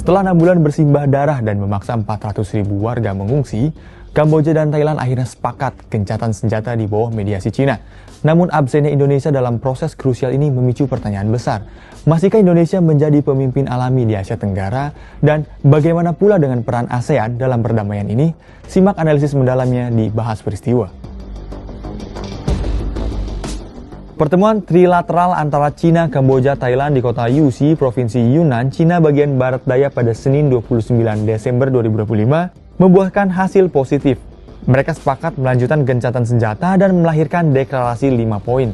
Setelah 6 bulan bersimbah darah dan memaksa 400.000 warga mengungsi, Kamboja dan Thailand akhirnya sepakat gencatan senjata di bawah mediasi Cina. Namun absennya Indonesia dalam proses krusial ini memicu pertanyaan besar. Masihkah Indonesia menjadi pemimpin alami di Asia Tenggara? Dan bagaimana pula dengan peran ASEAN dalam perdamaian ini? Simak analisis mendalamnya di Bahas Peristiwa. Pertemuan trilateral antara Cina, Kamboja, Thailand di kota Yusi, Provinsi Yunnan, Cina bagian barat daya pada Senin 29 Desember 2025 membuahkan hasil positif. Mereka sepakat melanjutkan gencatan senjata dan melahirkan deklarasi 5 poin.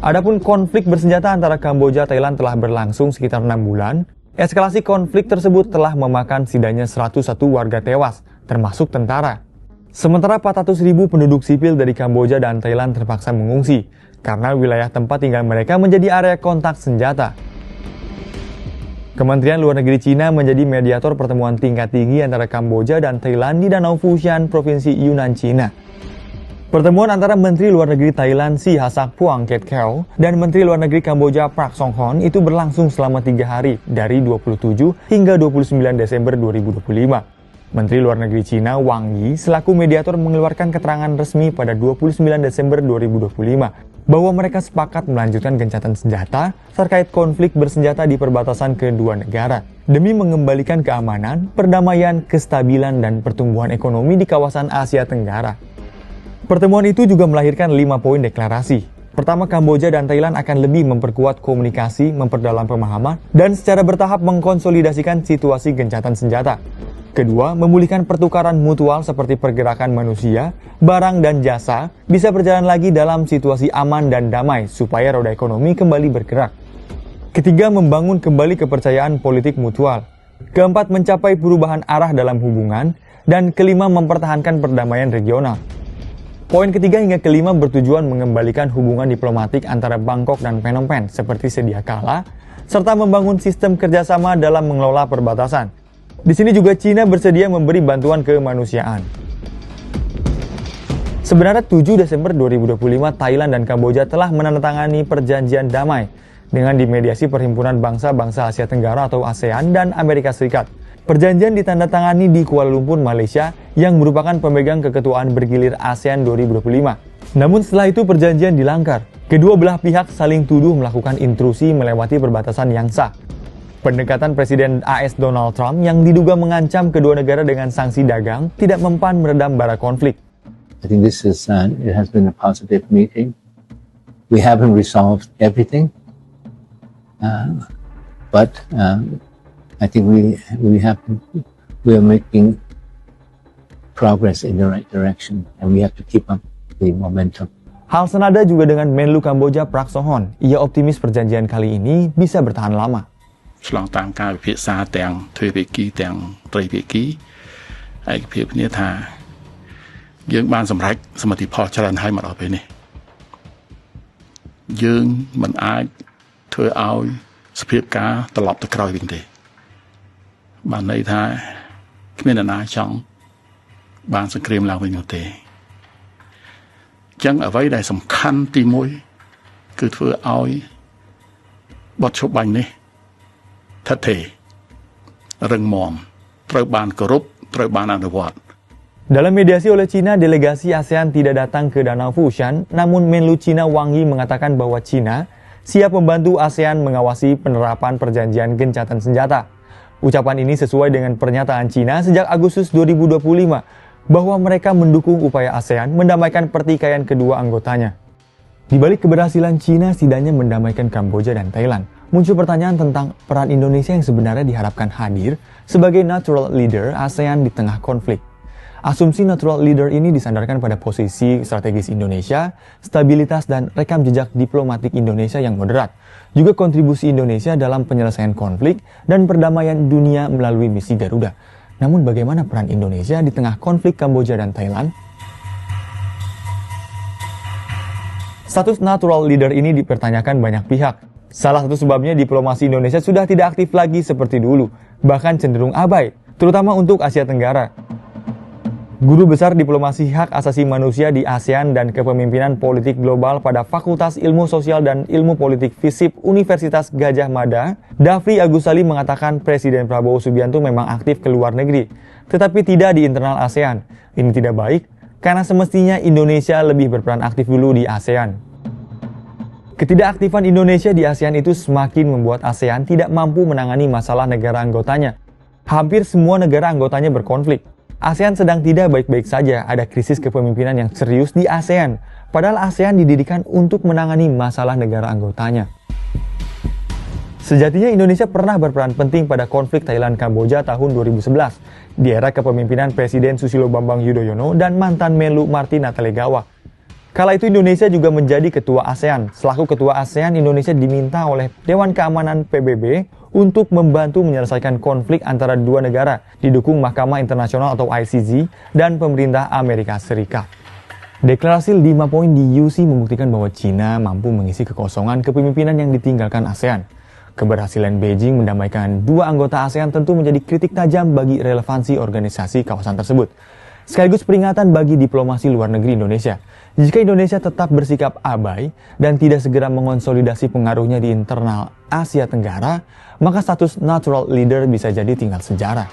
Adapun konflik bersenjata antara Kamboja dan Thailand telah berlangsung sekitar 6 bulan. Eskalasi konflik tersebut telah memakan setidaknya 101 warga tewas, termasuk tentara. Sementara 400.000 penduduk sipil dari Kamboja dan Thailand terpaksa mengungsi karena wilayah tempat tinggal mereka menjadi area kontak senjata. Kementerian Luar Negeri Cina menjadi mediator pertemuan tingkat tinggi antara Kamboja dan Thailand di Danau Fushan, Provinsi Yunnan, Cina. Pertemuan antara Menteri Luar Negeri Thailand Si Hasak Phuang Ket Kheo dan Menteri Luar Negeri Kamboja Prak Songhon itu berlangsung selama 3 hari dari 27 hingga 29 Desember 2025. Menteri Luar Negeri Cina Wang Yi selaku mediator mengeluarkan keterangan resmi pada 29 Desember 2025 bahwa mereka sepakat melanjutkan gencatan senjata terkait konflik bersenjata di perbatasan kedua negara demi mengembalikan keamanan, perdamaian, kestabilan, dan pertumbuhan ekonomi di kawasan Asia Tenggara. Pertemuan itu juga melahirkan 5 poin deklarasi. Pertama, Kamboja dan Thailand akan lebih memperkuat komunikasi, memperdalam pemahaman, dan secara bertahap mengkonsolidasikan situasi gencatan senjata. Kedua, memulihkan pertukaran mutual seperti pergerakan manusia, barang, dan jasa bisa berjalan lagi dalam situasi aman dan damai supaya roda ekonomi kembali bergerak. Ketiga, membangun kembali kepercayaan politik mutual. Keempat, mencapai perubahan arah dalam hubungan. Dan kelima, mempertahankan perdamaian regional. Poin ketiga hingga kelima bertujuan mengembalikan hubungan diplomatik antara Bangkok dan Phnom Penh seperti sedia kala, serta membangun sistem kerjasama dalam mengelola perbatasan. Di sini juga Cina bersedia memberi bantuan kemanusiaan. Sebenarnya 7 Desember 2025 Thailand dan Kamboja telah menandatangani perjanjian damai dengan dimediasi Perhimpunan Bangsa-Bangsa Asia Tenggara atau ASEAN dan Amerika Serikat. Perjanjian ditandatangani di Kuala Lumpur, Malaysia yang merupakan pemegang keketuaan bergilir ASEAN 2025. Namun setelah itu perjanjian dilanggar. Kedua belah pihak saling tuduh melakukan intrusi melewati perbatasan yang sah. Pendekatan Presiden AS Donald Trump yang diduga mengancam kedua negara dengan sanksi dagang tidak mempan meredam bara konflik. I think this is it has been a positive meeting. We haven't resolved everything, but I think we are making progress in the right direction, and we have to keep up the momentum. Hal senada juga dengan Menlu Kamboja Prak Songhon. Ia optimis perjanjian kali ini bisa bertahan lama. ឆ្លងតាមការពិភាក្សាទាំងទ្វេភាគីទាំងត្រីភាគីឯកភាពគ្នាថាយើងបានសម្រេចសមិទ្ធផលច្រើនហើយមកដល់ពេលនេះយើងមិនអាចធ្វើឲ្យសភាពការត្រឡប់ទៅក្រោយវិញទេបានន័យថាគ្មានអ្នកណាចង់បានសង្គ្រាមឡើងវិញនោះទេអញ្ចឹងអ្វីដែលសំខាន់ទី1គឺធ្វើឲ្យបទឈប់បាញ់នេះ Dalam mediasi oleh Cina, delegasi ASEAN tidak datang ke Danau Fushan, namun Menlu Cina Wang Yi mengatakan bahwa Cina siap membantu ASEAN mengawasi penerapan perjanjian gencatan senjata. Ucapan ini sesuai dengan pernyataan Cina sejak Agustus 2025 bahwa mereka mendukung upaya ASEAN mendamaikan pertikaian kedua anggotanya. Di balik keberhasilan Cina setidaknya mendamaikan Kamboja dan Thailand, muncul pertanyaan tentang peran Indonesia yang sebenarnya diharapkan hadir sebagai natural leader ASEAN di tengah konflik. Asumsi natural leader ini disandarkan pada posisi strategis Indonesia, stabilitas dan rekam jejak diplomatik Indonesia yang moderat, juga kontribusi Indonesia dalam penyelesaian konflik dan perdamaian dunia melalui misi Garuda. Namun bagaimana peran Indonesia di tengah konflik Kamboja dan Thailand? Status natural leader ini dipertanyakan banyak pihak. Salah satu sebabnya diplomasi Indonesia sudah tidak aktif lagi seperti dulu, bahkan cenderung abai, terutama untuk Asia Tenggara. Guru Besar Diplomasi Hak Asasi Manusia di ASEAN dan Kepemimpinan Politik Global pada Fakultas Ilmu Sosial dan Ilmu Politik FISIP Universitas Gadjah Mada, Dhafri Agusali mengatakan Presiden Prabowo Subianto memang aktif ke luar negeri, tetapi tidak di internal ASEAN. Ini tidak baik, karena semestinya Indonesia lebih berperan aktif dulu di ASEAN. Ketidakaktifan Indonesia di ASEAN itu semakin membuat ASEAN tidak mampu menangani masalah negara anggotanya. Hampir semua negara anggotanya berkonflik. ASEAN sedang tidak baik-baik saja, ada krisis kepemimpinan yang serius di ASEAN. Padahal ASEAN didirikan untuk menangani masalah negara anggotanya. Sejatinya Indonesia pernah berperan penting pada konflik Thailand-Kamboja tahun 2011 di era kepemimpinan Presiden Susilo Bambang Yudhoyono dan mantan Menlu Marty Natalegawa. Kala itu Indonesia juga menjadi ketua ASEAN. Selaku ketua ASEAN, Indonesia diminta oleh Dewan Keamanan PBB untuk membantu menyelesaikan konflik antara dua negara, didukung Mahkamah Internasional atau ICJ dan pemerintah Amerika Serikat. Deklarasi 5 poin di UC membuktikan bahwa China mampu mengisi kekosongan kepemimpinan yang ditinggalkan ASEAN. Keberhasilan Beijing mendamaikan dua anggota ASEAN tentu menjadi kritik tajam bagi relevansi organisasi kawasan tersebut. Sekaligus peringatan bagi diplomasi luar negeri Indonesia. Jika Indonesia tetap bersikap abai dan tidak segera mengonsolidasi pengaruhnya di internal Asia Tenggara, maka status natural leader bisa jadi tinggal sejarah.